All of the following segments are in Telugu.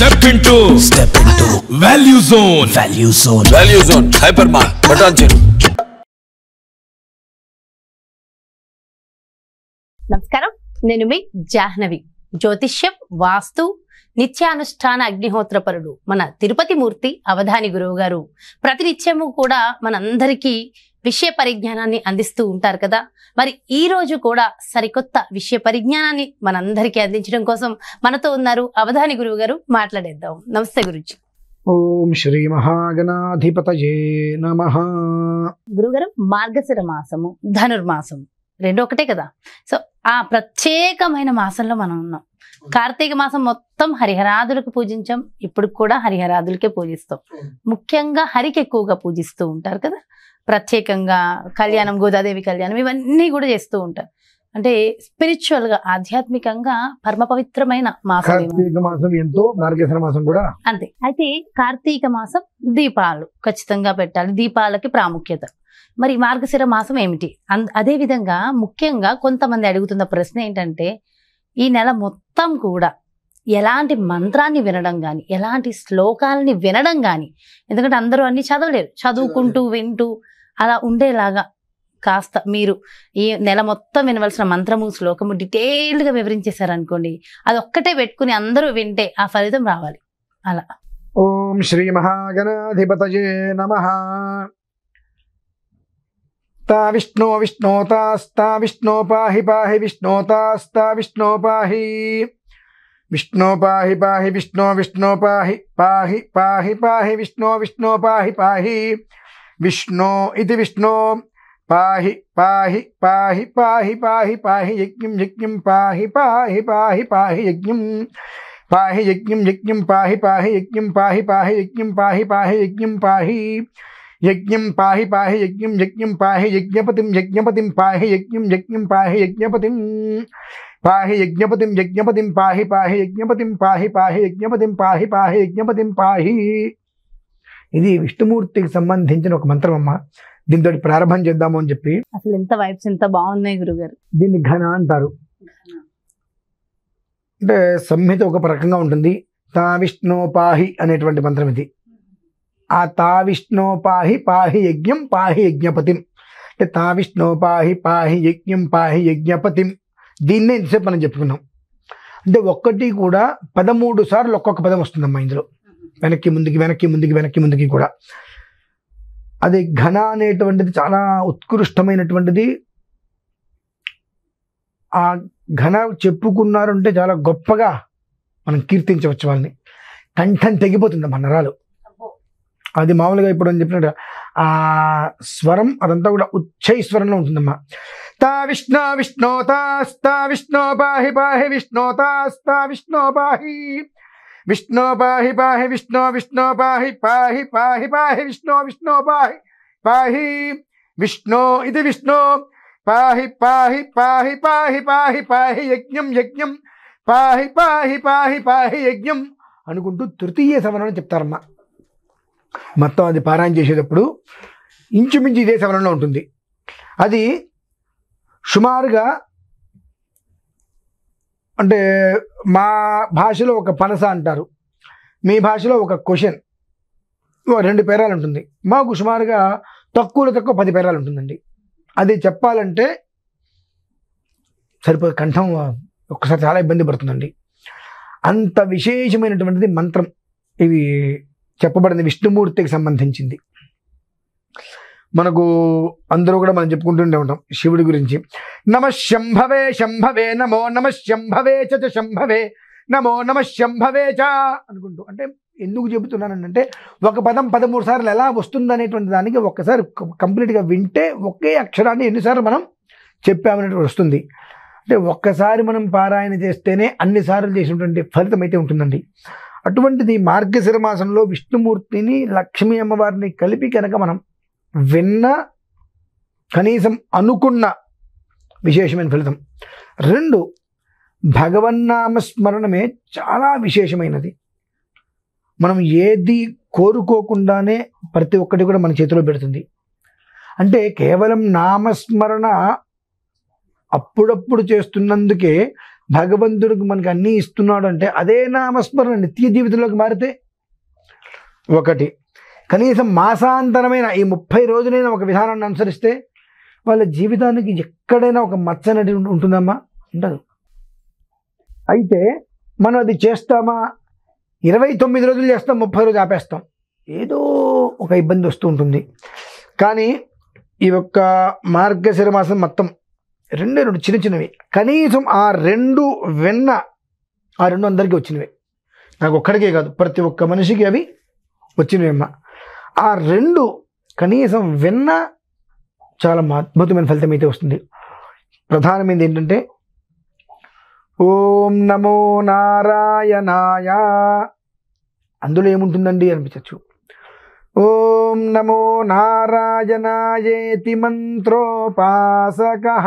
Step into Value Zone. Value Zone. Hypermart. Patanjali. నమస్కారం, నేను మీ జాహ్నవి. జ్యోతిష్యం, వాస్తు, నిత్యానుష్ఠాన అగ్నిహోత్రపరుడు మన తిరుపతి మూర్తి అవధాని గురువు గారు ప్రతినిత్యము కూడా మనందరికీ విషయ పరిజ్ఞానాన్ని అందిస్తూ ఉంటారు కదా. మరి ఈ రోజు కూడా సరికొత్త విషయ పరిజ్ఞానాన్ని మనందరికీ అందించడం కోసం మనతో ఉన్నారు అవధాని గురువు గారు. మాట్లాడేద్దాం. నమస్తే గురుజీ. ఓం శ్రీ మహాగణాధిపతయే నమః. గురుగారు, మార్గశిర మాసము, ధనుర్మాసము రెండు ఒకటే కదా. సో ఆ ప్రత్యేకమైన మాసంలో మనం ఉన్నాం. కార్తీక మాసం మొత్తం హరిహరాదులకు పూజించాం. ఇప్పుడు కూడా హరిహరాదులకే పూజిస్తాం. ముఖ్యంగా హరికి ఎక్కువగా పూజిస్తూ ఉంటారు కదా. ప్రత్యేకంగా కళ్యాణం, గోదాదేవి కళ్యాణం, ఇవన్నీ కూడా చేస్తూ ఉంటారు. అంటే స్పిరిచువల్ గా, ఆధ్యాత్మికంగా పరమ పవిత్రమైన మాసం. కార్తీక మాసం ఎంతో, మార్గశిర మాసం కూడా అంతే. అయితే కార్తీక మాసం దీపాలు ఖచ్చితంగా పెట్టాలి. దీపాలకి ప్రాముఖ్యత. మరి మార్గశిర మాసం ఏమిటి? అదే విధంగా ముఖ్యంగా కొంతమంది అడుగుతున్న ప్రశ్న ఏంటంటే, ఈ నెల మొత్తం కూడా ఎలాంటి మంత్రాన్ని వినడం కానీ, ఎలాంటి శ్లోకాలని వినడం కానీ, ఎందుకంటే అందరూ అన్ని చదవలేరు, చదువుకుంటూ వింటూ అలా ఉండేలాగా కాస్త మీరు ఈ నెల మొత్తం వినవలసిన మంత్రము, శ్లోకము డీటెయిల్డ్గా వివరించేశారనుకోండి, అది ఒక్కటే పెట్టుకుని అందరూ వింటే ఆ ఫలితం రావాలి. అలా. ఓం శ్రీ మహాగణాధిపతయే నమః. తా విష్ణో విష్ణోతాస్తా విష్ణో పాహి పాహి విష్ణోతాస్తా విష్ణో పాహి విష్ణో పాహి పాహి విష్ణో విష్ణో పాహి పాహి పాహి పాహి విష్ణో విష్ణో పాహి పాహి విష్ణో ఇది విష్ణో పాహి పాహి పాహి పాహి పాహి పాహి యజ్ఞం యజ్ఞం పాహి పాహి పాహి పాహి యజ్ఞం పాహి యజ్ఞం యజ్ఞం పాహి పాహి యజ్ఞం పాహి పాహి యజ్ఞం పాహి పాహి యజ్ఞం పాహి యజ్ఞం పాహి పాహి యజ్ఞం యజ్ఞం పాహి యజ్ఞపతిం యజ్ఞపతిం పాహి యజ్ఞం యజ్ఞం పాహి యజ్ఞపతిం పాహి యజ్ఞపతిం యజ్ఞపతిం పాహి పాహి యజ్ఞపతిం పాహి పాహి యజ్ఞపతిం పాహి పాహి యజ్ఞపతిం పాహి. ఇది విష్ణుమూర్తికి సంబంధించిన ఒక మంత్రం అమ్మ. దీంతో ప్రారంభం చేద్దాము అని చెప్పి. అసలు ఎంత వైబ్స్ ఎంత బాగున్నాయి గురుగారు. దీన్ని ఘన అంటారు. అంటే సంహిత ఒక రకంగా ఉంటుంది. తా విష్ణో పాహి అనేటువంటి మంత్రం ఇది. ఆ తా విష్ణో పాహి పాహి యజ్ఞం పాహి యజ్ఞపతిం, అంటే తా విష్ణో పాహి పాహి యజ్ఞం పాహి యజ్ఞపతిం. దీన్నే ఇంతసేపు మనం చెప్పుకున్నాం. అంటే ఒక్కటి కూడా 13 సార్లు ఒక్కొక్క పదం వస్తుందమ్మా ఇందులో. వెనక్కి ముందుకి వెనక్కి ముందుకి వెనక్కి ముందుకి కూడా. అది ఘన అనేటువంటిది చాలా ఉత్కృష్టమైనటువంటిది. ఆ ఘన చెప్పుకున్నారంటే చాలా గొప్పగా మనం కీర్తించవచ్చు వాళ్ళని. కంఠం తెగిపోతుందమ్మా నరాలు. అది మామూలుగా ఇప్పుడు అని చెప్పినట్టు ఆ స్వరం అదంతా కూడా ఉచ్చైస్వరంలో ఉంటుందమ్మా. తా విష్ణో విష్ణోతాస్తా విష్ణో పాహి పాహి విష్ణోతాస్తా విష్ణో పాహి విష్ణో పాహి పాహి విష్ణో విష్ణో పాహి పాహి పాహి పాహి విష్ణో విష్ణో పాహి పాహి విష్ణో ఇది విష్ణో పాహి పాహి పాహి పాహి పాహి పాహి యజ్ఞం యజ్ఞం పాహి పాహి పాహి పాహి యజ్ఞం అనుకుంటూ తృతీయ సవరణం చెప్తారమ్మా. మొత్తం అది పారాయణ చేసేటప్పుడు ఇంచుమించు ఇదే సవరణలో ఉంటుంది. అది సుమారుగా అంటే మా భాషలో ఒక పనస అంటారు, మీ భాషలో ఒక క్వశ్చన్, 2 పేరాలు ఉంటుంది. మాకు సుమారుగా తక్కువలో తక్కువ 10 పేరాలు ఉంటుందండి. అది చెప్పాలంటే సరిపోదు, కంఠం ఒక్కసారి చాలా ఇబ్బంది పడుతుందండి. అంత విశేషమైనటువంటిది మంత్రం. ఇవి చెప్పబడింది విష్ణుమూర్తికి సంబంధించింది. మనకు అందరూ కూడా మనం చెప్పుకుంటుండే ఉంటాం శివుడి గురించి. నమ శంభవే శంభవే నమో నమ శంభవే చ శంభవే నమో నమ శంభవే చ అనుకుంటూ. అంటే ఎందుకు చెబుతున్నానంటే ఒక పదం 13 సార్లు ఎలా వస్తుందనేటువంటి దానికి ఒక్కసారి కంప్లీట్గా వింటే ఒకే అక్షరాన్ని ఎన్నిసార్లు మనం చెప్పామనేటువంటి వస్తుంది. అంటే ఒక్కసారి మనం పారాయణ చేస్తేనే అన్నిసార్లు చేసినటువంటి ఫలితం అయితే ఉంటుందండి. అటువంటిది మార్గశిర మాసంలో విష్ణుమూర్తిని, లక్ష్మీ అమ్మవారిని కలిపి కనుక మనం విన్న, కనీసం అనుకున్న విశేషమైన ఫలితం. 2, భగవన్నామస్మరణమే చాలా విశేషమైనది. మనం ఏది కోరుకోకుండానే ప్రతి ఒక్కటి కూడా మన చేతిలో పెడుతుంది. అంటే కేవలం నామస్మరణ అప్పుడప్పుడు చేస్తున్నందుకే భగవంతుడికి మనకి అన్నీ ఇస్తున్నాడు అంటే అదే నామస్మరణ నిత్య జీవితంలోకి మారితే ఒకటి, కనీసం మాసాంతరమైన ఈ 30 రోజులైనా ఒక విధానాన్ని అనుసరిస్తే వాళ్ళ జీవితానికి ఎక్కడైనా ఒక మచ్చ అనేది ఉంటుందమ్మా? ఉండదు. అయితే మనం అది చేస్తామా? 29 రోజులు చేస్తాం, 30 రోజులు ఆపేస్తాం, ఏదో ఒక ఇబ్బంది వస్తూ ఉంటుంది. కానీ ఈ యొక్క మార్గశిర మాసం మొత్తం రెండే చిన్న చిన్నవి, కనీసం ఆ 2 వెన్న, ఆ 2 అందరికీ వచ్చినవి, నాకు ఒక్కడికే కాదు ప్రతి ఒక్క మనిషికి అవి వచ్చినవి అమ్మ. ఆ 2 కనీసం వెన్న చాలా అద్భుతమైన ఫలితం అయితే వస్తుంది. ప్రధానమైనది ఏంటంటే ఓం నమో నారాయణాయ. అందులో ఏముంటుందండి అనిపించచ్చు. ఓం నమో నారాయణాయేతి మంత్రోపాసకః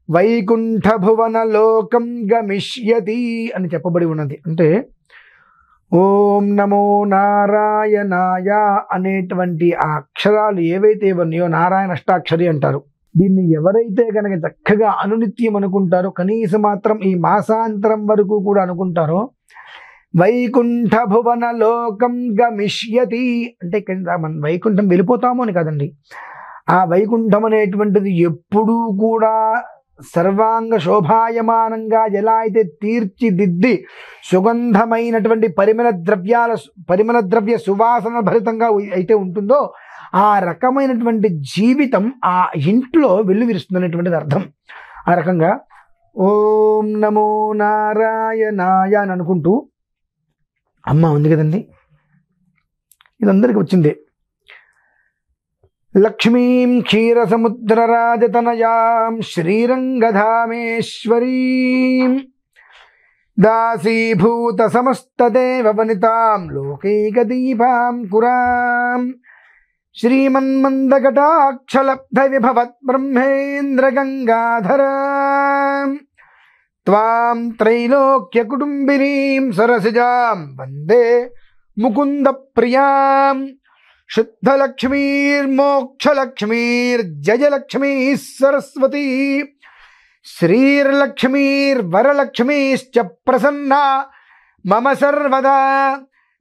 వైకుంఠ భువన లోకం గమిష్యతి అని చెప్పబడి ఉన్నది. అంటే ఓం నమో నారాయణాయ అనేటువంటి ఆ అక్షరాలు ఏవైతే ఉన్నాయో నారాయణ అష్టాక్షరి అంటారు. దీన్ని ఎవరైతే కనుక చక్కగా అనునిత్యం అనుకుంటారో, కనీసం మాత్రం ఈ మాసాంతరం వరకు కూడా అనుకుంటారో, వైకుంఠ భువన లోకం గమిష్యతి అంటే మనం వైకుంఠం వెళ్ళిపోతాము అని కాదండి. ఆ వైకుంఠం అనేటువంటిది ఎప్పుడూ కూడా సర్వాంగ శోభాయమానంగా ఎలా అయితే తీర్చిదిద్ది సుగంధమైనటువంటి పరిమళ ద్రవ్య సువాసన భరితంగా అయితే ఉంటుందో ఆ రకమైనటువంటి జీవితం ఆ ఇంట్లో వెల్లువిరుస్తుంది అనేటువంటిది అర్థం. ఆ రకంగా ఓం నమో నారాయణాయ అని అనుకుంటూ అమ్మ ఉంది కదండి, ఇదందరికీ వచ్చిందే. లక్ష్మీం క్షీరసముద్రరాజతనయాం శ్రీరంగధామేశ్వరీం దాసీభూత సమస్తదేవవనితాం లోకైకదీపాం కురాం శ్రీమన్మందకటాక్షలబ్ధ విభవత్ బ్రహ్మేంద్ర గంగాధరాం త్వాం త్రైలోక్య కుటుంబినీం సరసిజాం వందే ముకుంద ప్రియాం శుద్ధలక్ష్మీర్మోక్షలక్ష్మీర్జయలక్ష్మీ సరస్వతీ శ్రీర్లక్ష్మీర్వరలక్ష్మీశ్చ ప్రసన్నా మమ సర్వదా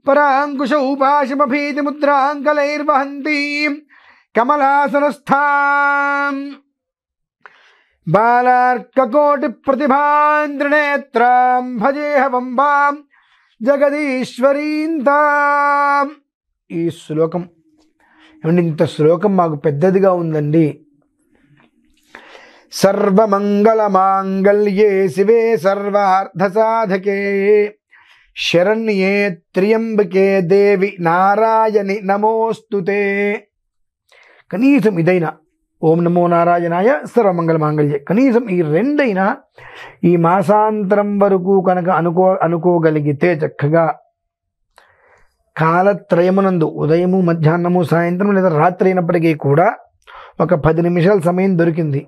పరాంకుశౌపాశమభీతిముద్రాంకలైర్వహంతీం కమలాసనస్థాం బాలార్కకోటి ప్రతిభాంద్రనేత్రాం భజేహవంబాం జగదీశ్వరీంతాం. ఈ శ్లోకం ఏమంటే ఇంత శ్లోకం మాకు పెద్దదిగా ఉందండి. సర్వమంగళమాంగళ్యే శివే సర్వార్థసాధకే శరణ్యే త్ర్యంబకే దేవి నారాయణి నమోస్తుతే. కనీసం ఇదైనా ఓం నమో నారాయణాయ సర్వమంగళమాంగళ్యే, కనీసం ఈ 2 అయినా ఈ మాసాంతరం వరకు కనుక అనుకోగలిగితే చక్కగా కాలత్రయమునందు ఉదయము మధ్యాహ్నము సాయంత్రం లేదా రాత్రి అయినప్పటికీ కూడా ఒక 10 నిమిషాల సమయం దొరికింది.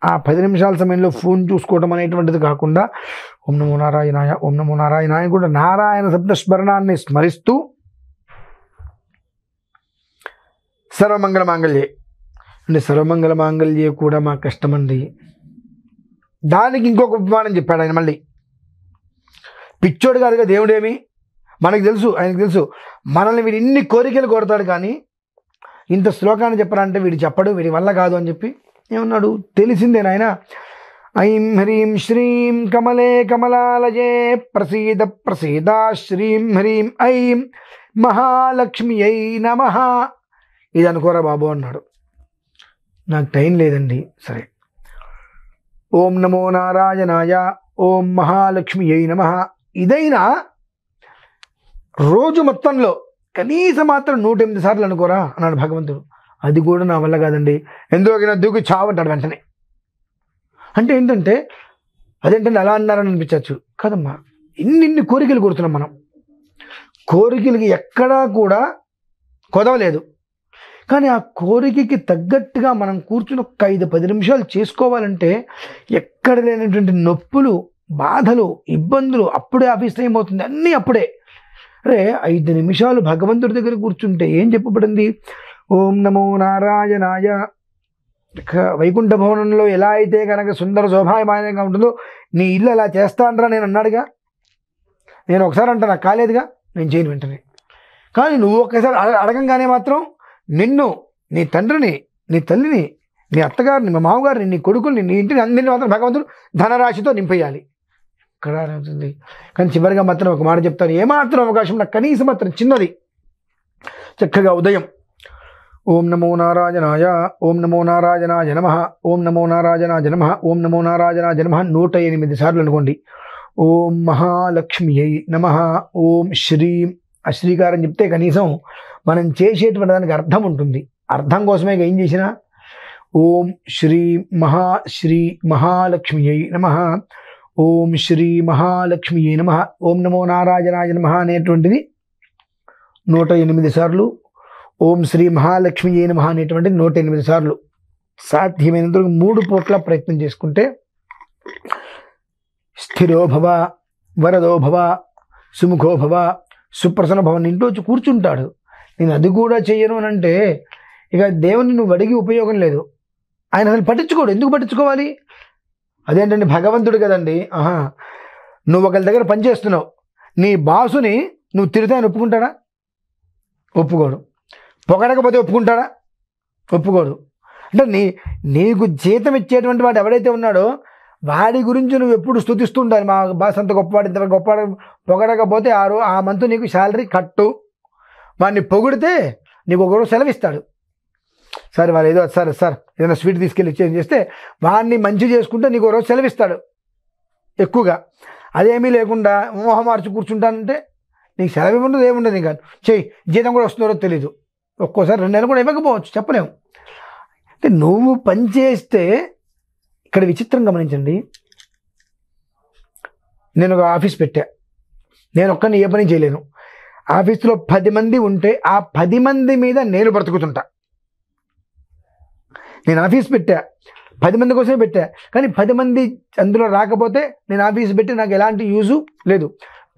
ఆ 10 నిమిషాల సమయంలో ఫోన్ చూసుకోవడం అనేటువంటిది కాకుండా ఓం నమో నారాయణాయ ఓం నమో నారాయణాయ కూడా నారాయణ శబ్దస్మరణాన్ని స్మరిస్తూ సర్వమంగళ మాంగళ్యే అంటే సర్వమంగళ మాంగళ్యే కూడా మా కష్టమండి. దానికి ఇంకొక ఉపమానం చెప్పాడు ఆయన. మళ్ళీ పిచ్చోడు కాదుగా దేవుడేమి, మనకు తెలుసు, ఆయనకు తెలుసు మనల్ని వీడు ఇన్ని కోరికలు కోరతాడు, కానీ ఇంత శ్లోకాన్ని చెప్పాలంటే వీడు చెప్పడు, వీడి వల్ల కాదు అని చెప్పి ఏమన్నాడు తెలిసిందే నాయన. ఐం హ్రీం శ్రీం కమలే కమలాలయే ప్రసీద ప్రసీద శ్రీం హ్రీం ఐం మహాలక్ష్మి అయి నమః. ఇది అనుకోరా బాబు అన్నాడు. నాకు టైం లేదండి. సరే, ఓం నమో నారాయణాయ ఓం మహాలక్ష్మి అయి నమః ఇదైనా రోజు మొత్తంలో కనీసం మాత్రం 108 సార్లు అనుకోరా అన్నాడు భగవంతుడు. అది కూడా నా వల్ల కాదండి, ఎందుకైనా దూకి చావంటాడు వెంటనే. అంటే ఏంటంటే అదేంటంటే అలా అన్నారని అనిపించవచ్చు. కాదమ్మా, ఇన్ని కోరికలు కోరుతున్నాం మనం. కోరికలకి ఎక్కడా కూడా కొదవలేదు, కానీ ఆ కోరికకి తగ్గట్టుగా మనం కూర్చుని ఒక 5-10 నిమిషాలు చేసుకోవాలంటే ఎక్కడ లేనటువంటి నొప్పులు, బాధలు, ఇబ్బందులు అప్పుడే ఆఫీస్ టైం అవుతుంది, అన్నీ అప్పుడే. అరే 5 నిమిషాలు భగవంతుడి దగ్గర కూర్చుంటే ఏం చెప్పబడింది? ఓం నమో నారాయణాయ వైకుంఠ భవనంలో ఎలా అయితే కనుక సుందర శోభాయమానంగా ఉంటుందో నీ ఇల్లు అలా చేస్తానరా నేను అన్నాడుగా. నేను ఒకసారి అంటే నాకు కాలేదుగా, నేను చేయను వెంటనే. కానీ నువ్వు ఒక్కసారి అడగంగానే మాత్రం నిన్ను, నీ తండ్రిని, నీ తల్లిని, నీ అత్తగారిని, మా మామగారిని, నీ కొడుకుని, నీ ఇంటిని అందరినీ మాత్రం భగవంతుడు ధనరాశితో నింపేయాలి. ఇక్కడ అవుతుంది. కానీ చివరిగా మాత్రం ఒక మాట చెప్తాను, ఏమాత్రం అవకాశం నాకు కనీసం మాత్రం చిన్నది, చక్కగా ఉదయం ఓం నమో నారాయణాయ, ఓం నమో నారాయణాయ నమః, ఓం నమో నారాయణాయ నమః, ఓం నమో నారాయణాయ నమః 108 సార్లు అనుకోండి. ఓం మహాలక్ష్మియై నమః, ఓం శ్రీం. ఆ శ్రీకారం చెప్తే కనీసం మనం చేసేటువంటి దానికి అర్థం ఉంటుంది. అర్థం కోసమే ఏం చేసినా ఓం శ్రీ మహాలక్ష్మియై నమః, ఓం శ్రీ మహాలక్ష్మియై నమః, ఓం నమో నారాయణాయ నమః అనేటువంటిది 108 సార్లు, ఓం శ్రీ మహాలక్ష్మియై నమః అనేటువంటిది 108 సార్లు. సాధ్యమైనంత 3 పూట్ల ప్రయత్నం చేసుకుంటే స్థిరో భవ, వరదో భవ, సుముఖో భవ, సుప్రసన్న భవన్ ఇంట్లో వచ్చి కూర్చుంటాడు. నేను అది కూడా చెయ్యను అని అంటే ఇక దేవుని నువ్వు అడిగి ఉపయోగం లేదు. ఆయన అసలు పట్టించుకోడు. ఎందుకు పట్టించుకోవాలి? అదేంటండి భగవంతుడు కదండి. నువ్వు ఒకరి దగ్గర పనిచేస్తున్నావు, నీ బాసుని నువ్వు తిరిగితే ఆయన ఒప్పుకుంటాడా? ఒప్పుకోడు. పొగడకపోతే ఒప్పుకుంటాడా? ఒప్పుకోడు. అంటే నీకు జీతం ఇచ్చేటువంటి వాడు ఎవడైతే ఉన్నాడో వాడి గురించి నువ్వు ఎప్పుడు స్తుతిస్తూ ఉండాలి. మా బాస్ అంత గొప్పవాడు, ఇంతవరకు గొప్పవాడు. పొగడకపోతే ఆ మంత్ నీకు శాలరీ కట్టు. వాడిని పొగిడితే నీకు ఒకరోజు సెలవు ఇస్తాడు. సరే వాళ్ళు ఏదో సార్ ఏదైనా స్వీట్ తీసుకెళ్ళి చేంజ్ చేస్తే వాడిని మంచి చేసుకుంటే నీకు ఒకరోజు సెలవు ఇస్తాడు ఎక్కువగా. అదేమీ లేకుండా మోహం మార్చి కూర్చుంటానంటే నీకు సెలవు ఇవ్వదు, ఏముండదు. ఇంకా చెయ్యి, జీతం కూడా వస్తుందో తెలీదు. ఒక్కోసారి 2 నెలలు కూడా ఇవ్వకపోవచ్చు, చెప్పలేము. అంటే నువ్వు పని చేస్తే ఇక్కడ విచిత్రం గమనించండి. నేను ఒక ఆఫీస్ పెట్టా, నేను ఒక్కరిని ఏ పని చేయలేను. ఆఫీస్లో 10 మంది ఉంటే ఆ 10 మంది మీద నేను బ్రతుకుతుంటా. నేను ఆఫీస్ పెట్టా 10 మంది కోసమే పెట్టా, కానీ 10 మంది అందులో రాకపోతే నేను ఆఫీస్ పెట్టి నాకు ఎలాంటి యూజు లేదు.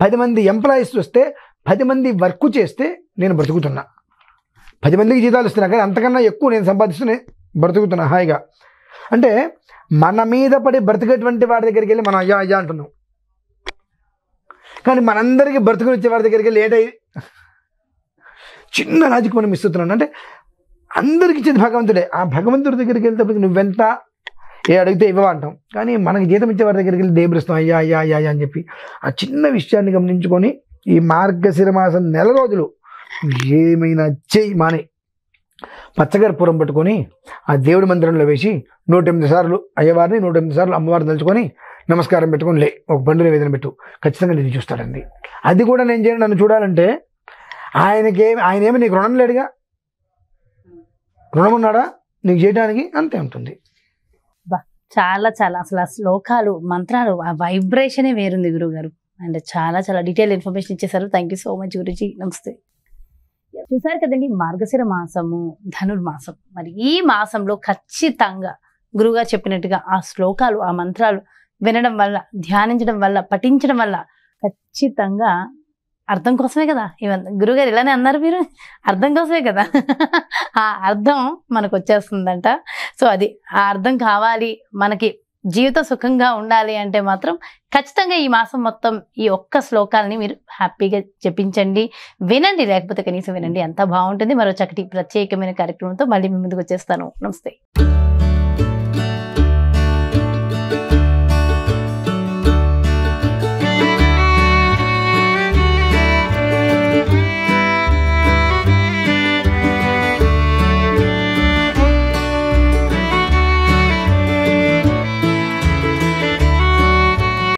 10 మంది ఎంప్లాయీస్ వస్తే 10 మంది వర్క్ చేస్తే నేను బ్రతుకుతున్నా. 10 మందికి జీతాలు ఇస్తున్నా, కానీ అంతకన్నా ఎక్కువ నేను సంపాదిస్తూనే బ్రతుకుతున్నా హాయిగా. అంటే మన మీద పడి బ్రతికేటువంటి వాడి దగ్గరికి వెళ్ళి మనం అయ్యా అంటున్నాం, కానీ మనందరికీ బ్రతుకునిచ్చే వాడి దగ్గరికి వెళ్ళి ఏటై చిన్న లాజిక్ మనం ఇస్తున్నాను. అంటే అందరికి ఇచ్చేది భగవంతుడే. ఆ భగవంతుడి దగ్గరికి వెళ్తే నువ్వెంత అడిగితే ఇవ్వ అంటాం, కానీ మనకి జీతం ఇచ్చే వారి దగ్గరికి వెళ్ళి దేబిస్తాం అయ్యా అని చెప్పి. ఆ చిన్న విషయాన్ని గమనించుకొని ఈ మార్గశిర మాసం 1 రోజులు ఏమైనా చెయ్యి మానే పచ్చగర్పూరం పట్టుకొని ఆ దేవుడి మందిరంలో వేసి 108 సార్లు అయ్యవారిని 108 సార్లు అమ్మవారిని తలుచుకొని నమస్కారం పెట్టుకొని ఒక పండు నివేదన పెట్టు, ఖచ్చితంగా నేను చూస్తాడండి. అది కూడా నేను చేయను. నన్ను చూడాలంటే ఆయనేమి నీకు రుణం లేడుగా, రుణం ఉన్నాడా నీకు చేయడానికి? అంతే ఉంటుంది. చాలా అసలు ఆ శ్లోకాలు, మంత్రాలు, ఆ వైబ్రేషనే వేరుంది గురువుగారు. అండ్ చాలా డీటెయిల్ ఇన్ఫర్మేషన్ ఇచ్చేసారు. Thank you so much Guruji. నమస్తే. చూసారు కదండి, మార్గశిర మాసము, ధనుర్మాసం. మరి ఈ మాసంలో ఖచ్చితంగా గురువుగారు చెప్పినట్టుగా ఆ శ్లోకాలు, ఆ మంత్రాలు వినడం వల్ల, ధ్యానించడం వల్ల, పఠించడం వల్ల ఖచ్చితంగా అర్థం కోసమే కదా. గురువుగారు ఇలానే అన్నారు, మీరు అర్థం కోసమే కదా. ఆ అర్థం మనకు వచ్చేస్తుందంట. సో అది ఆ అర్థం కావాలి, మనకి జీవిత సుఖంగా ఉండాలి అంటే మాత్రం ఖచ్చితంగా ఈ మాసం మొత్తం ఈ ఒక్క శ్లోకాలని మీరు హ్యాపీగా జపించండి, వినండి. లేకపోతే కనీసం వినండి, ఎంత బాగుంటుంది. మరో చక్కటి ప్రత్యేకమైన కార్యక్రమంతో మళ్ళీ మీ ముందుకు వచ్చేస్తాను. నమస్తే.